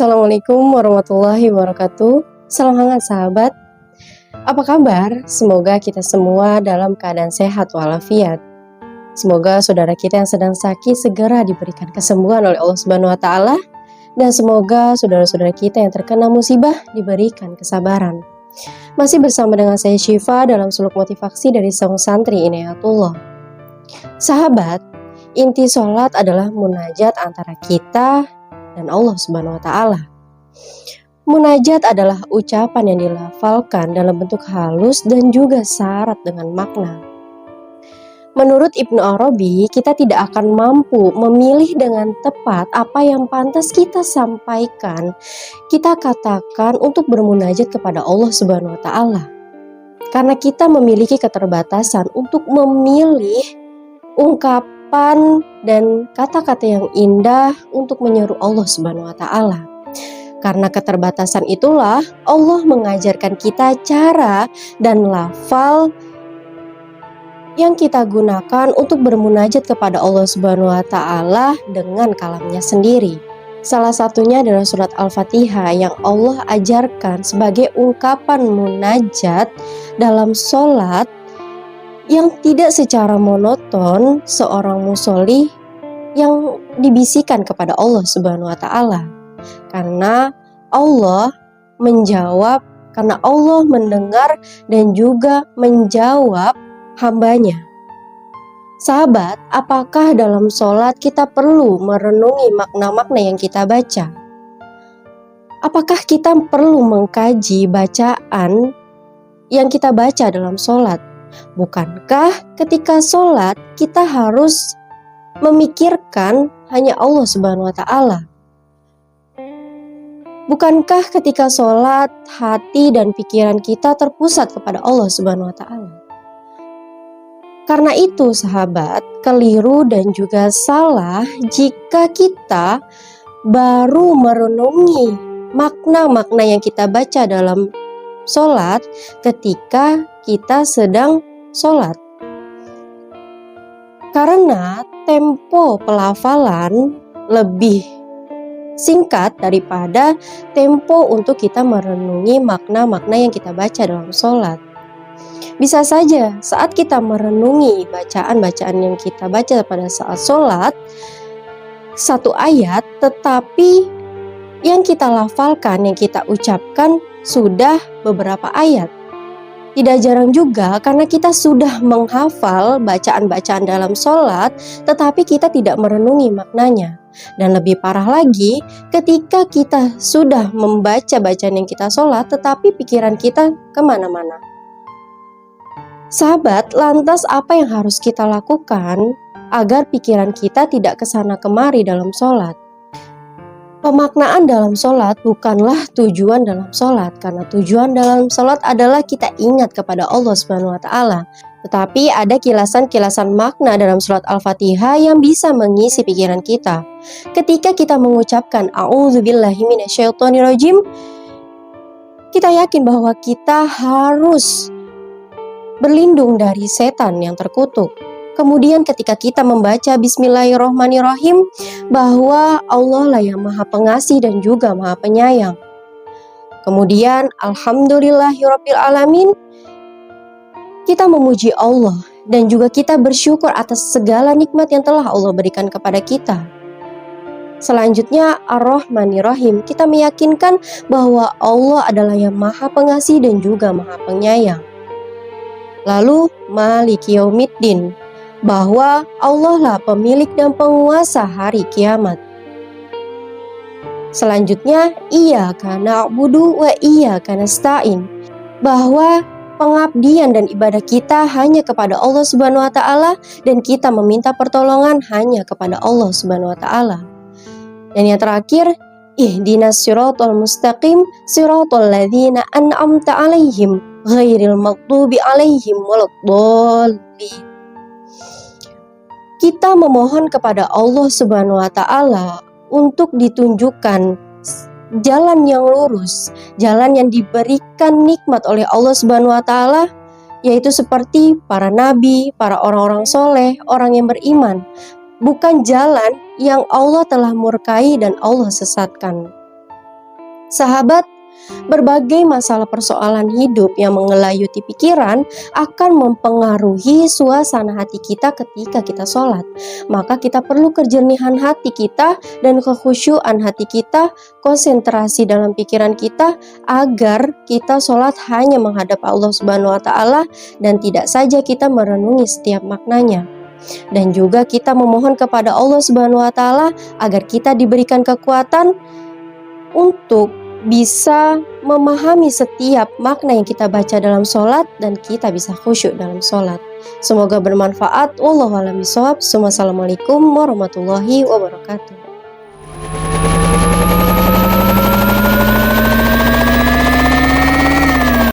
Assalamualaikum warahmatullahi wabarakatuh. Salam hangat sahabat. Apa kabar? Semoga kita semua dalam keadaan sehat walafiat. Semoga saudara kita yang sedang sakit segera diberikan kesembuhan oleh Allah Subhanahu wa taala, dan semoga saudara-saudara kita yang terkena musibah diberikan kesabaran. Masih bersama dengan saya Syifa dalam suluk motivasi dari Sang Santri Inayatullah. Sahabat, inti sholat adalah munajat antara kita dan Allah Subhanahu wa taala. Munajat adalah ucapan yang dilafalkan dalam bentuk halus dan juga syarat dengan makna. Menurut Ibnu Arabi, kita tidak akan mampu memilih dengan tepat apa yang pantas kita sampaikan, kita katakan untuk bermunajat kepada Allah Subhanahu wa taala. Karena kita memiliki keterbatasan untuk memilih ungkapan dan kata-kata yang indah untuk menyeru Allah Subhanahu wa taala. Karena keterbatasan itulah Allah mengajarkan kita cara dan lafal yang kita gunakan untuk bermunajat kepada Allah Subhanahu wa taala dengan kalamnya sendiri. Salah satunya adalah surat Al-Fatihah yang Allah ajarkan sebagai ungkapan munajat dalam sholat yang tidak secara monoton seorang musolli yang dibisikkan kepada Allah Subhanahu wa taala. Karena Allah menjawab, karena Allah mendengar dan juga menjawab hambanya. Sahabat, apakah dalam sholat kita perlu merenungi makna-makna yang kita baca? Apakah kita perlu mengkaji bacaan yang kita baca dalam sholat? Bukankah ketika sholat kita harus memikirkan hanya Allah Subhanahu wa taala? Bukankah ketika sholat hati dan pikiran kita terpusat kepada Allah Subhanahu wa taala? Karena itu sahabat, keliru dan juga salah jika kita baru merenungi makna-makna yang kita baca dalam sholat ketika kita sedang sholat. Karena tempo pelafalan lebih singkat daripada tempo untuk kita merenungi makna-makna yang kita baca dalam sholat. Bisa saja saat kita merenungi bacaan-bacaan yang kita baca pada saat sholat, satu ayat, tetapi yang kita lafalkan, yang kita ucapkan sudah beberapa ayat. Tidak jarang juga karena kita sudah menghafal bacaan-bacaan dalam sholat, tetapi kita tidak merenungi maknanya. Dan lebih parah lagi, ketika kita sudah membaca bacaan yang kita sholat, tetapi pikiran kita kemana-mana. Sahabat, lantas apa yang harus kita lakukan agar pikiran kita tidak kesana kemari dalam sholat? Pemaknaan dalam sholat bukanlah tujuan dalam sholat, karena tujuan dalam sholat adalah kita ingat kepada Allah Subhanahu wa taala. Tetapi ada kilasan-kilasan makna dalam surat Al-Fatihah yang bisa mengisi pikiran kita. Ketika kita mengucapkan A'udzubillahi minasyaitonirrajim, kita yakin bahwa kita harus berlindung dari setan yang terkutuk. Kemudian ketika kita membaca Bismillahirrahmanirrahim, bahwa Allah lah yang maha pengasih dan juga maha penyayang. Kemudian Alhamdulillahirabbil alamin, kita memuji Allah dan juga kita bersyukur atas segala nikmat yang telah Allah berikan kepada kita. Selanjutnya Ar-Rahmanirrahim, kita meyakinkan bahwa Allah adalah yang maha pengasih dan juga maha penyayang. Lalu Maliki Yaumiddin, bahwa Allah lah pemilik dan penguasa hari kiamat. Selanjutnya Iyyaka na'budu wa iyyaka nasta'in, bahwa pengabdian dan ibadah kita hanya kepada Allah Subhanahu wa taala dan kita meminta pertolongan hanya kepada Allah Subhanahu wa taala. Dan yang terakhir, Ihdinas siratal mustaqim siratal ladzina an'amta 'alaihim ghairil maghdubi 'alaihim waladdallin. Kita memohon kepada Allah Subhanahu wa taala untuk ditunjukkan jalan yang lurus, jalan yang diberikan nikmat oleh Allah Subhanahu wa taala, yaitu seperti para nabi, para orang-orang soleh, orang yang beriman. Bukan jalan yang Allah telah murkai dan Allah sesatkan. Sahabat, berbagai masalah persoalan hidup yang mengelayuti pikiran akan mempengaruhi suasana hati kita ketika kita sholat. Maka kita perlu kejernihan hati kita dan kekhusyuan hati kita, konsentrasi dalam pikiran kita agar kita sholat hanya menghadap Allah Subhanahu wa Ta'ala dan tidak saja kita merenungi setiap maknanya. Dan juga kita memohon kepada Allah Subhanahu wa Ta'ala agar kita diberikan kekuatan untuk bisa memahami setiap makna yang kita baca dalam sholat dan kita bisa khusyuk dalam sholat. Semoga bermanfaat. Wallahu a'lam bishawab. Wassalamualaikum warahmatullahi wabarakatuh.